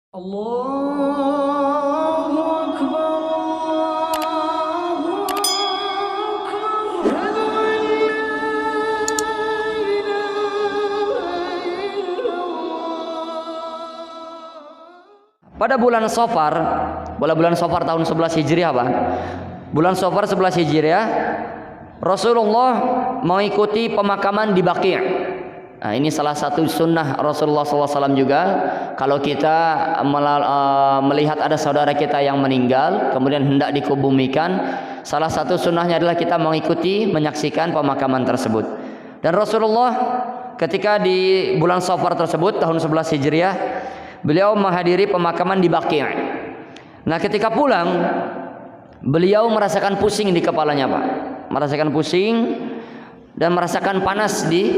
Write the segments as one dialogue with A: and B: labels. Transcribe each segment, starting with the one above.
A: Allahu Akbar, Allahu Akbar. Asyhadu an la ilaha illallah.
B: Pada bulan Safar tahun 11 Hijriah, Pak. Bulan Safar 11 Hijriah, Rasulullah mengikuti pemakaman di Baqi'. Nah, ini salah satu sunnah Rasulullah SAW juga. Kalau kita melihat ada saudara kita yang meninggal, kemudian hendak dikubumikan, salah satu sunnahnya adalah kita mengikuti, menyaksikan pemakaman tersebut. Dan Rasulullah ketika di bulan Safar tersebut tahun 11 Hijriah, beliau menghadiri pemakaman di Baqi'. Nah, ketika pulang, beliau merasakan pusing di kepalanya, Pak. Merasakan pusing dan merasakan panas di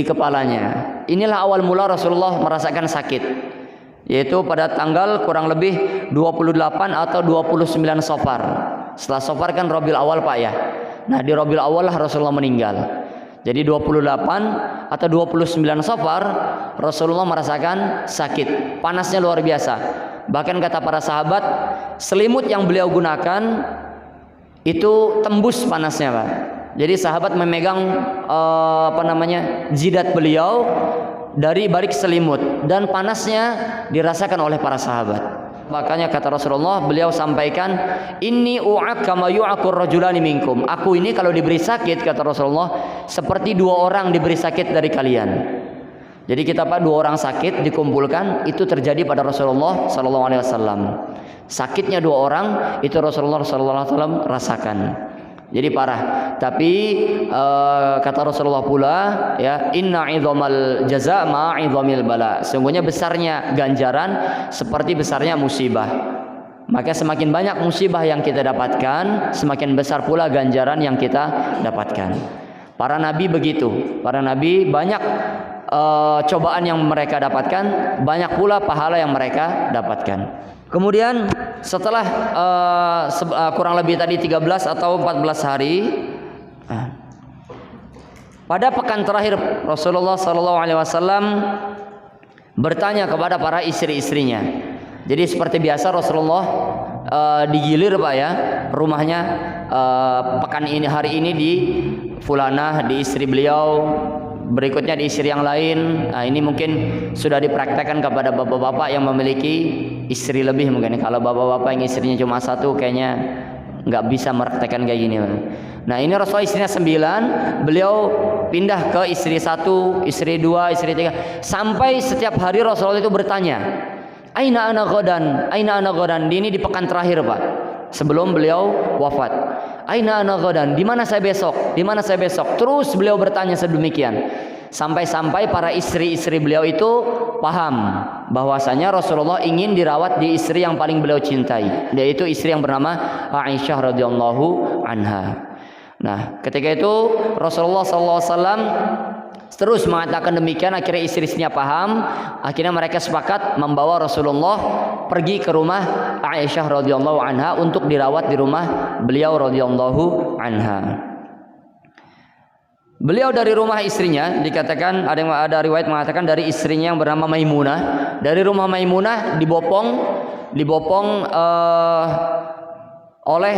B: kepalanya. Inilah awal mula Rasulullah merasakan sakit, yaitu pada tanggal kurang lebih 28 atau 29 Safar. Setelah Safar kan Rabiul Awal, Pak, ya. Nah, di Rabiul Awal lah Rasulullah meninggal. Jadi 28 atau 29 Safar Rasulullah merasakan sakit, panasnya luar biasa. Bahkan kata para sahabat, selimut yang beliau gunakan itu tembus panasnya, Pak. Jadi sahabat memegang jidat beliau dari balik selimut, dan panasnya dirasakan oleh para sahabat. Makanya kata Rasulullah, beliau sampaikan, inni u'ak kama yu'akur rajulani minkum. Aku ini kalau diberi sakit, kata Rasulullah, seperti dua orang diberi sakit dari kalian. Jadi kita, Pak, dua orang sakit dikumpulkan, itu terjadi pada Rasulullah SAW. Sakitnya dua orang itu Rasulullah SAW rasakan. Jadi parah. Tapi kata Rasulullah pula, ya, inna idzamal jaza ma idzamil bala. Sungguhnya besarnya ganjaran seperti besarnya musibah. Maka semakin banyak musibah yang kita dapatkan, semakin besar pula ganjaran yang kita dapatkan. Para nabi begitu. Para nabi banyak cobaan yang mereka dapatkan, banyak pula pahala yang mereka dapatkan. Kemudian setelah kurang lebih tadi 13 atau 14 hari, pada pekan terakhir Rasulullah SAW bertanya kepada para istri-istrinya. Jadi seperti biasa Rasulullah digilir, Pak, ya, rumahnya pekan ini, hari ini di fulanah, di istri beliau, berikutnya di istri yang lain. Nah, ini mungkin sudah dipraktekkan kepada bapak-bapak yang memiliki istri lebih. Mungkin kalau bapak-bapak yang istrinya cuma satu, kayaknya nggak bisa mempraktekkan kayak gini. Nah, ini Rasulullah istrinya 9, beliau pindah ke istri 1, istri 2, istri 3, sampai setiap hari Rasulullah itu bertanya, aina ana ghadan, aina ana ghadan. Ini di pekan terakhir, Pak, sebelum beliau wafat. Aina ana ghadan, di mana saya besok? Di mana saya besok? Terus beliau bertanya sedemikian. Sampai-sampai para istri-istri beliau itu paham bahwasanya Rasulullah ingin dirawat di istri yang paling beliau cintai, yaitu istri yang bernama Aisyah radhiyallahu anha. Nah, ketika itu Rasulullah SAW terus mengatakan demikian. Akhirnya istri-istrinya paham. Akhirnya mereka sepakat membawa Rasulullah pergi ke rumah Aisyah radhiyallahu anha untuk dirawat di rumah beliau radhiyallahu anha. Beliau dari rumah istrinya, dikatakan ada riwayat mengatakan dari istrinya yang bernama Maimunah. Dari rumah Maimunah dibopong oleh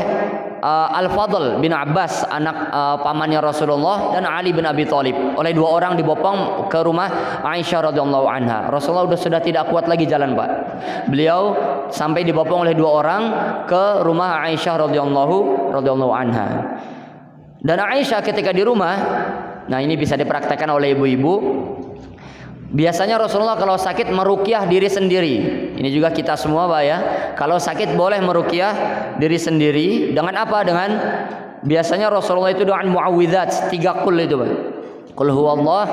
B: Al-Fadl bin Abbas, anak pamannya Rasulullah, dan Ali bin Abi Thalib. Oleh dua orang dibopong ke rumah Aisyah radhiyallahu anha. Rasulullah sudah tidak kuat lagi jalan, Pak. Beliau sampai dibopong oleh dua orang ke rumah Aisyah radhiyallahu anha. Dan Aisyah ketika di rumah, nah ini bisa dipraktekkan oleh ibu-ibu. Biasanya Rasulullah kalau sakit meruqyah diri sendiri. Ini juga kita semua, Pak, ya. Kalau sakit boleh meruqyah diri sendiri. Dengan apa? Dengan biasanya Rasulullah itu doa muawwidzat, 3 qul itu, Pak. Qul huwallah,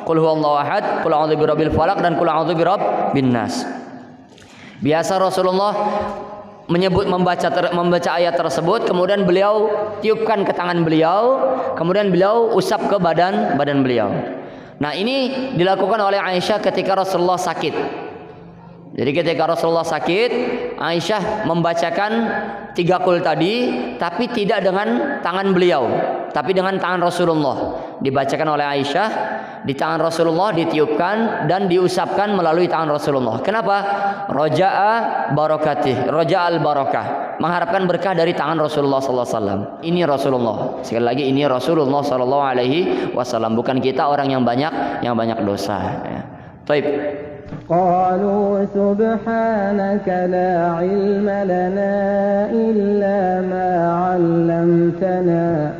B: qul huwallahu ahad, qul a'udzu birabbil falaq, dan qul a'udzu birabbin nas. Biasa Rasulullah membaca ayat tersebut, kemudian beliau tiupkan ke tangan beliau, kemudian beliau usap ke badan beliau. Nah, ini dilakukan oleh Aisyah ketika Rasulullah sakit. Jadi ketika Rasulullah sakit, Aisyah membacakan 3 qul tadi, tapi tidak dengan tangan beliau, tapi dengan tangan Rasulullah. dibacakan oleh Aisyah di tangan Rasulullah, ditiupkan dan diusapkan melalui tangan Rasulullah. Kenapa? Roja'a barakatih, roja'al barakah, mengharapkan berkah dari tangan Rasulullah sallallahu alaihi wasallam. Ini Rasulullah. Sekali lagi ini Rasulullah sallallahu alaihi wasallam, bukan kita orang yang banyak dosa ya. Taib.
A: قالوا سبحانك لا علم لنا إلا ما علمتنا